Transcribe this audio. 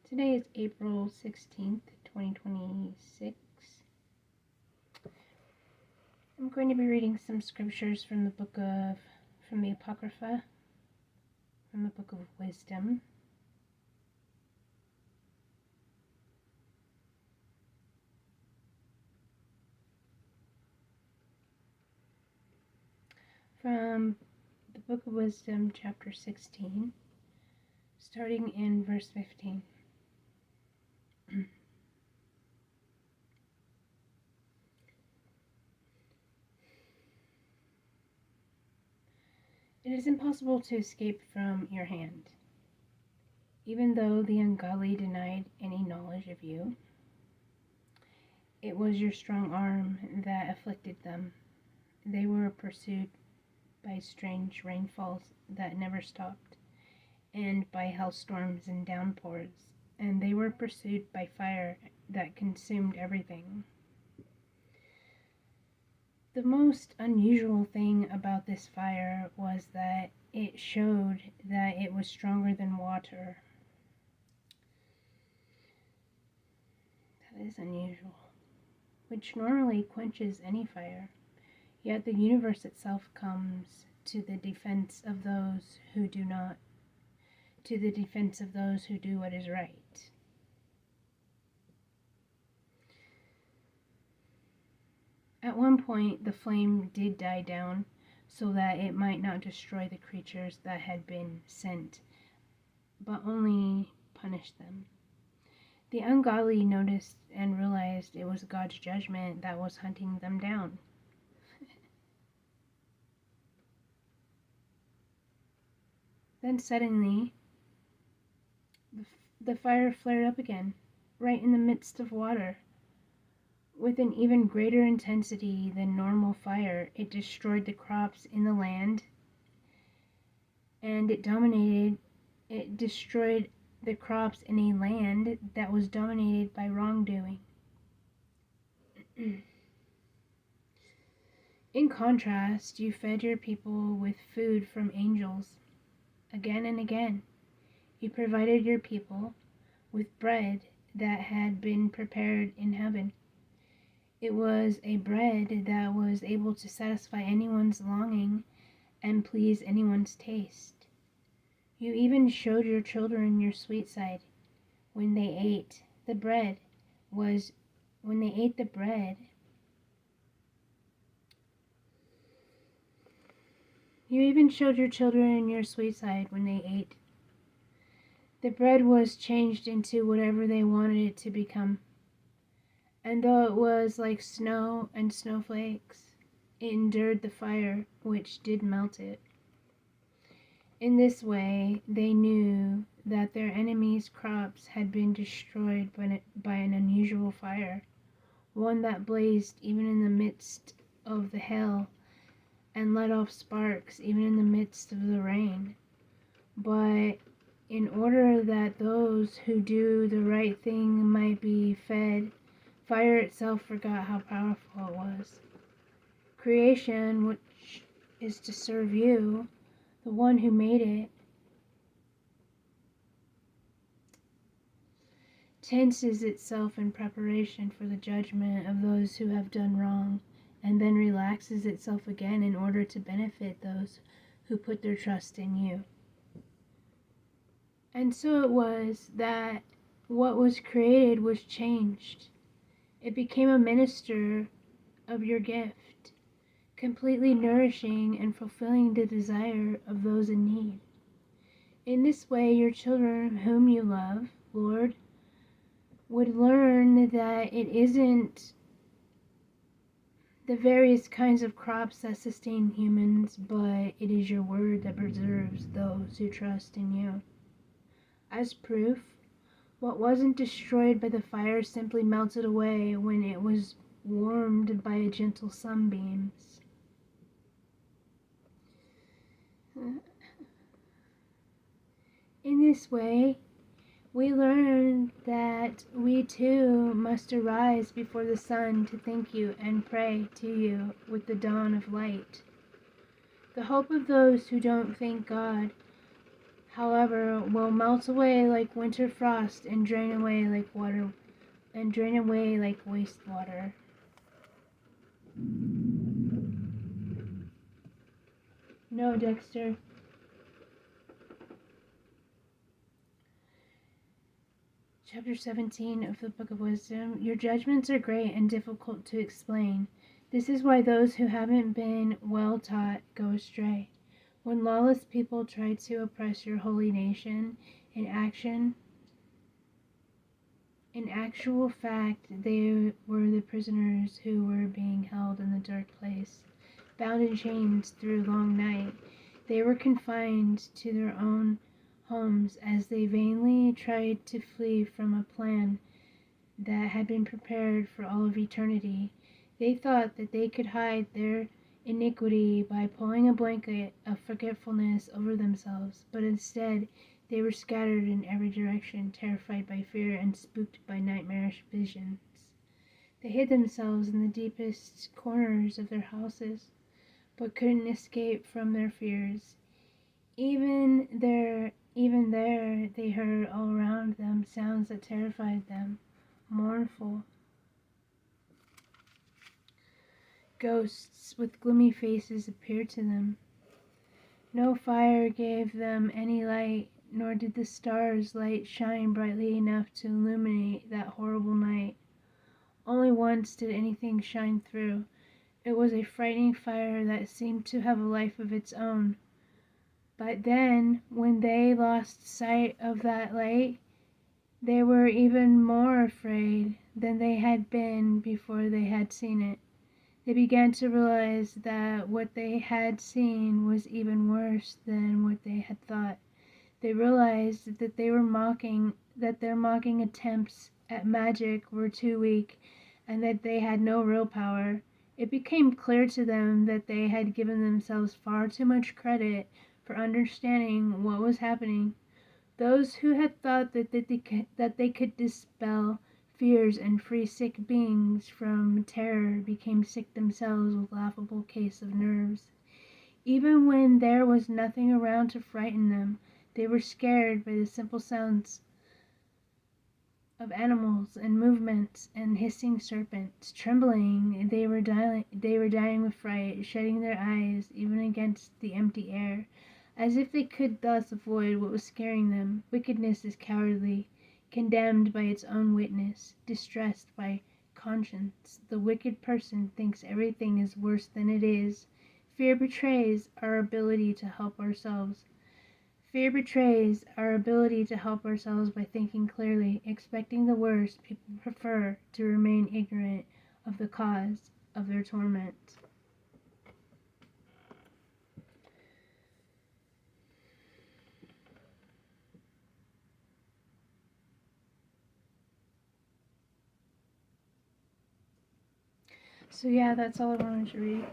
Today is April 16th, 2026. I'm going to be reading some scriptures from the Apocrypha, from the Book of Wisdom. From the Book of Wisdom, chapter 16, starting in verse 15. It is impossible to escape from your hand. Even though the ungodly denied any knowledge of you, it was your strong arm that afflicted them. They were pursued by strange rainfalls that never stopped, and by hailstorms and downpours, and they were pursued by fire that consumed everything. The most unusual thing about this fire was that it showed that it was stronger than water. That is unusual, which normally quenches any fire. Yet the universe itself comes to the defense of those who do what is right. At one point, the flame did die down so that it might not destroy the creatures that had been sent, but only punish them. The ungodly noticed and realized it was God's judgment that was hunting them down. Then suddenly, the fire flared up again, right in the midst of water. With an even greater intensity than normal fire, it destroyed the crops in the land, and it destroyed the crops in a land that was dominated by wrongdoing. In contrast, you fed your people with food from angels. Again and again, you provided your people with bread that had been prepared in heaven. It was a bread that was able to satisfy anyone's longing and please anyone's taste. You even showed your children your sweet side when they ate the bread. You even showed your children your sweet side when they ate. The bread was changed into whatever they wanted it to become. And though it was like snow and snowflakes, it endured the fire which did melt it. In this way, they knew that their enemies' crops had been destroyed by an unusual fire, one that blazed even in the midst of the hail and let off sparks even in the midst of the rain. But in order that those who do the right thing might be fed, fire itself forgot how powerful it was. Creation, which is to serve you, the one who made it, tenses itself in preparation for the judgment of those who have done wrong, and then relaxes itself again in order to benefit those who put their trust in you. And so it was that what was created was changed. It became a minister of your gift, completely nourishing and fulfilling the desire of those in need. In this way, your children whom you love, Lord, would learn that it isn't the various kinds of crops that sustain humans, but it is your word that preserves those who trust in you. As proof, what wasn't destroyed by the fire simply melted away when it was warmed by a gentle sunbeams. In this way, we learn that we too must arise before the sun to thank you and pray to you with the dawn of light. The hope of those who don't thank God however, will melt away like winter frost and drain away like wastewater. No, Dexter. Chapter 17 of the Book of Wisdom. Your judgments are great and difficult to explain. This is why those who haven't been well taught go astray. When lawless people tried to oppress your holy nation, in actual fact, they were the prisoners who were being held in the dark place, bound in chains through long night. They were confined to their own homes as they vainly tried to flee from a plan that had been prepared for all of eternity. They thought that they could hide their iniquity by pulling a blanket of forgetfulness over themselves, but instead they were scattered in every direction, terrified by fear and spooked by nightmarish visions. They hid themselves in the deepest corners of their houses, but couldn't escape from their fears. Even there, they heard all around them sounds that terrified them, mournful ghosts with gloomy faces appeared to them. No fire gave them any light, nor did the stars' light shine brightly enough to illuminate that horrible night. Only once did anything shine through. It was a frightening fire that seemed to have a life of its own. But then, when they lost sight of that light, they were even more afraid than they had been before they had seen it. They began to realize that what they had seen was even worse than what they had thought. They realized that their mocking attempts at magic were too weak, and that they had no real power. It became clear to them that they had given themselves far too much credit for understanding what was happening. Those who had thought that they could dispel fears and free sick beings from terror became sick themselves with laughable case of nerves. Even when there was nothing around to frighten them, they were scared by the simple sounds of animals and movements and hissing serpents. Trembling, they were dying with fright, shutting their eyes even against the empty air, as if they could thus avoid what was scaring them. Wickedness is cowardly, condemned by its own witness, distressed by conscience. The wicked person thinks everything is worse than it is. Fear betrays our ability to help ourselves. Fear betrays our ability to help ourselves by thinking clearly. Expecting the worst, people prefer to remain ignorant of the cause of their torment. So yeah, that's all I wanted to read.